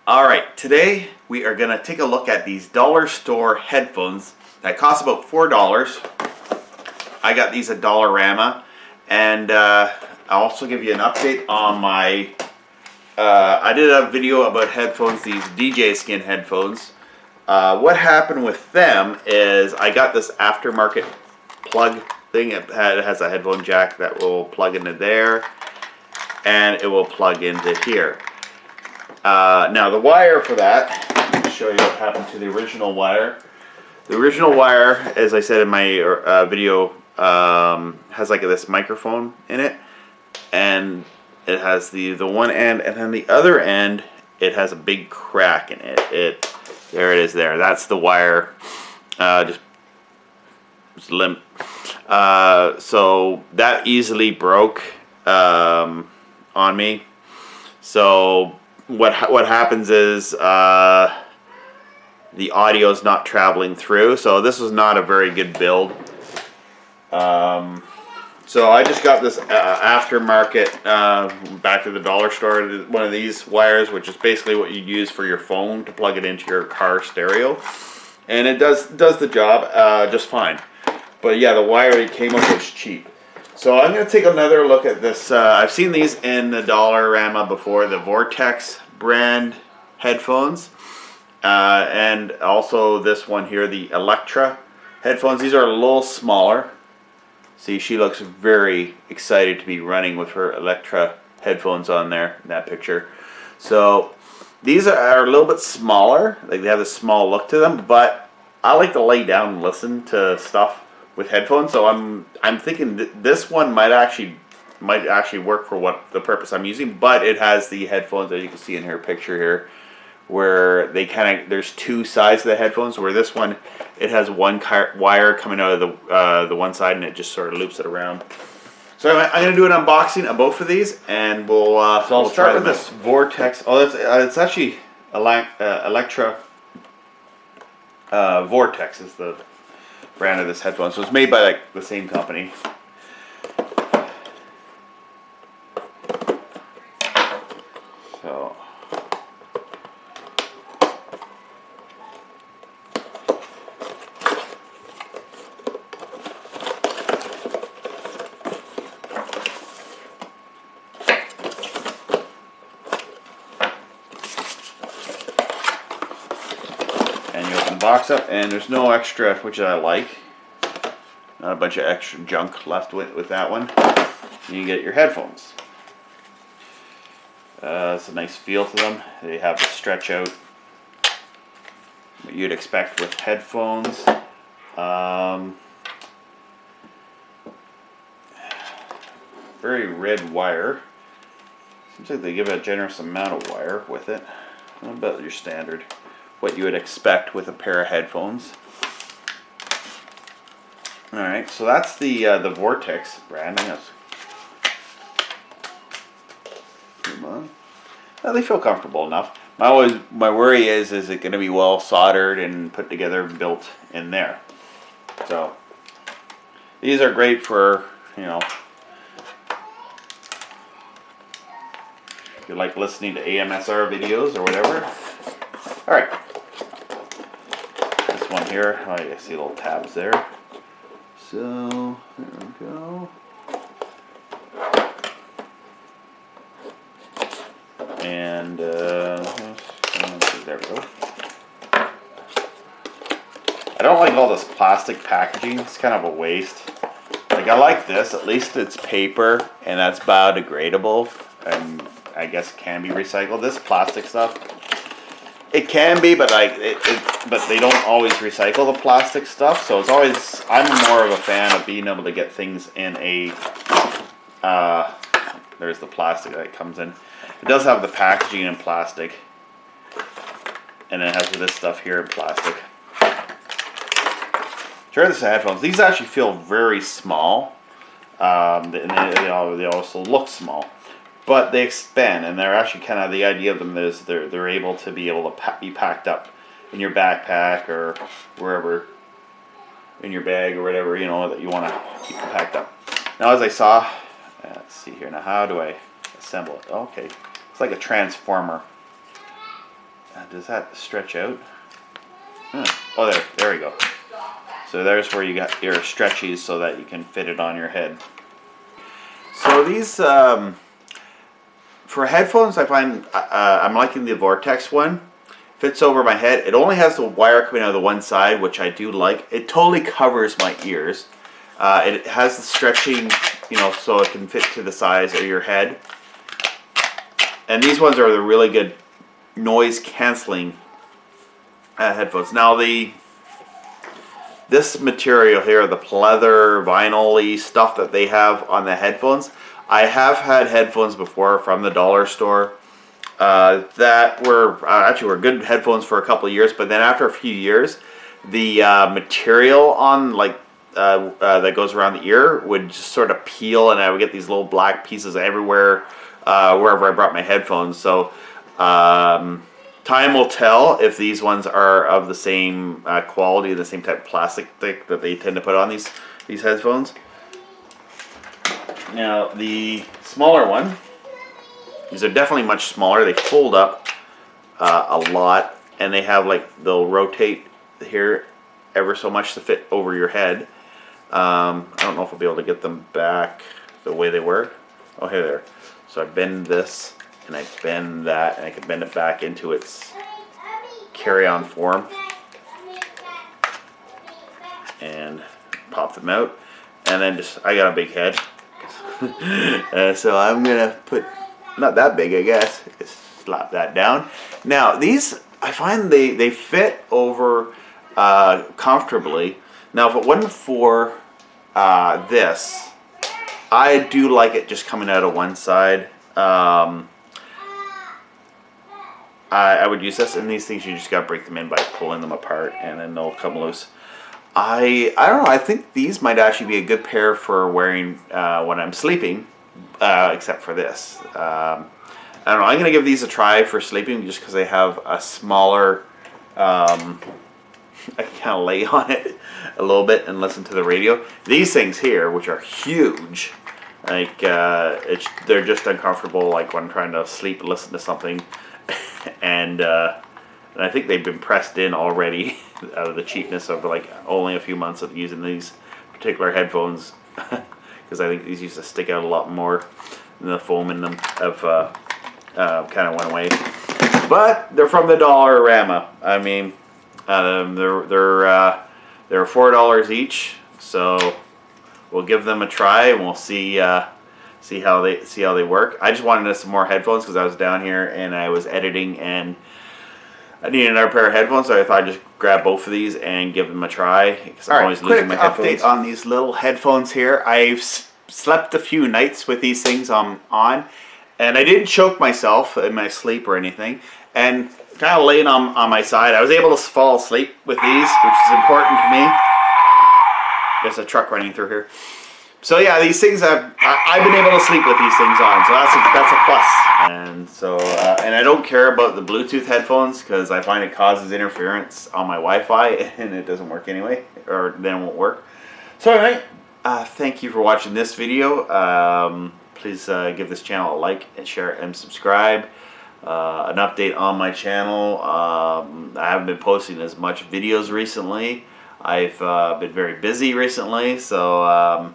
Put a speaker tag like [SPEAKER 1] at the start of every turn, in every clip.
[SPEAKER 1] Alright, today we are going to take a look at these dollar store headphones that cost about $4. I got these at Dollarama, and I'll also give you an update on my... I did a video about headphones, these DJ skin headphones. What happened with them is I got this aftermarket plug thing. It has a headphone jack that will plug into there, and it will plug into here. Now the wire for that, let me show you what happened to the original wire. The original wire, as I said in my video, has like this microphone in it, and it has the one end, and then the other end, it has a big crack in it. There it is there. That's the wire, just limp. So that easily broke on me. So what happens is the audio is not traveling through. So this was not a very good build. So I just got this aftermarket back to the dollar store, one of these wires, which is basically what you use for your phone to plug it into your car stereo, and it does the job just fine. But yeah, the wire it came up was cheap. So I'm going to take another look at this. I've seen these in the Dollarama before, the Vortex brand headphones, and also this one here, the Electra headphones. These are a little smaller. See, she looks very excited to be running with her Electra headphones on there in that picture. So these are a little bit smaller. Like, they have a small look to them, but I like to lay down and listen to stuff with headphones. So I'm thinking this one might actually work for what the purpose I'm using. But it has the headphones that you can see in her picture here, where they there's two sides of the headphones, where this one, it has one wire coming out of the one side, and it just sort of loops it around. So I'm going to do an unboxing of both of these, and we'll start with this Vortex. Oh, it's actually Electra Vortex is the brand of this headphone. So it's made by like the same company. So and you open the box up, and there's no extra, which I like. Not a bunch of extra junk left with that one. You get your headphones. It's a nice feel to them. They have the stretch out, what you'd expect with headphones. Very red wire. Seems like they give a generous amount of wire with it. Not about your standard, what you would expect with a pair of headphones. Alright, so that's the Vortex brand. Come on. Well, they feel comfortable enough. My worry is it going to be well soldered and put together and built in there? So these are great for, if you like listening to AMSR videos or whatever. Alright. This one here, I see little tabs there. So, there we go. And, there we go. I don't like all this plastic packaging. It's kind of a waste. Like, I like this. At least it's paper, and that's biodegradable, and I guess it can be recycled. This plastic stuff, it can be, but but they don't always recycle the plastic stuff. So it's always, I'm more of a fan of being able to get things in a. There's the plastic that comes in. It does have the packaging in plastic, and it has this stuff here in plastic. Try this headphones. These actually feel very small, and they also look small. But they expand, and they're actually kind of, the idea of them is they're able to be be packed up in your backpack or wherever, in your bag or whatever, that you want to keep them packed up. Now, as I saw, let's see here. Now, how do I assemble it? Okay, it's like a transformer. does that stretch out? Oh, there we go. So there's where you got your stretchies so that you can fit it on your head. So these, for headphones, I find I'm liking the Vortex one. Fits over my head. It only has the wire coming out of the one side, which I do like. It totally covers my ears. It has the stretching, you know, so it can fit to the size of your head. And these ones are the really good noise canceling headphones. Now this material here, the pleather, vinyl-y stuff that they have on the headphones, I have had headphones before from the dollar store that were actually were good headphones for a couple of years, but then after a few years, the material on that goes around the ear would just sort of peel, and I would get these little black pieces everywhere wherever I brought my headphones. So time will tell if these ones are of the same quality, the same type of plastic that they tend to put on these headphones. Now the smaller one, these are definitely much smaller. They fold up a lot, and they have they'll rotate here ever so much to fit over your head. I don't know if I'll be able to get them back the way they were. Oh, here they are. So I bend this, and I bend that, and I can bend it back into its carry-on form, and pop them out. And then I got a big head, so I'm gonna put, not that big, I guess, just slap that down. Now these, I find they fit over comfortably. Now if it wasn't for this, I do like it just coming out of one side. I would use this, and these things you just gotta break them in by pulling them apart, and then they'll come loose. I don't know, I think these might actually be a good pair for wearing when I'm sleeping, except for this. I don't know, I'm gonna give these a try for sleeping just because they have a smaller, I can kind of lay on it a little bit and listen to the radio. These things here, which are huge, they're just uncomfortable, like when I'm trying to sleep and listen to something. And I think they've been pressed in already out of the cheapness of only a few months of using these particular headphones, because I think these used to stick out a lot more, and the foam in them have kind of went away. But they're from the Dollarama. I mean, they're $4 each, so we'll give them a try, and we'll see how they work. I just wanted some more headphones because I was down here and I was editing and I needed another pair of headphones, so I thought I'd just grab both of these and give them a try because I'm always losing my headphones. Quick update on these little headphones here. I've slept a few nights with these things on, and I didn't choke myself in my sleep or anything. And kind of laying on my side, I was able to fall asleep with these, which is important to me. There's a truck running through here. So yeah, these things I've been able to sleep with these things on, so that's a plus. And so and I don't care about the Bluetooth headphones because I find it causes interference on my Wi-Fi, and it doesn't work anyway, or then it won't work. So anyway, thank you for watching this video. Please give this channel a like and share and subscribe. An update on my channel. I haven't been posting as much videos recently. I've been very busy recently, so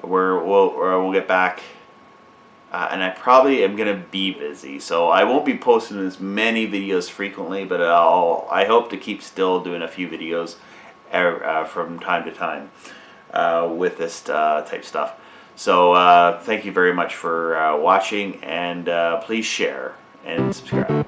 [SPEAKER 1] we'll get back, and I probably am gonna be busy, so I won't be posting as many videos frequently, but I hope to keep still doing a few videos from time to time with this type stuff. So thank you very much for watching, and please share and subscribe.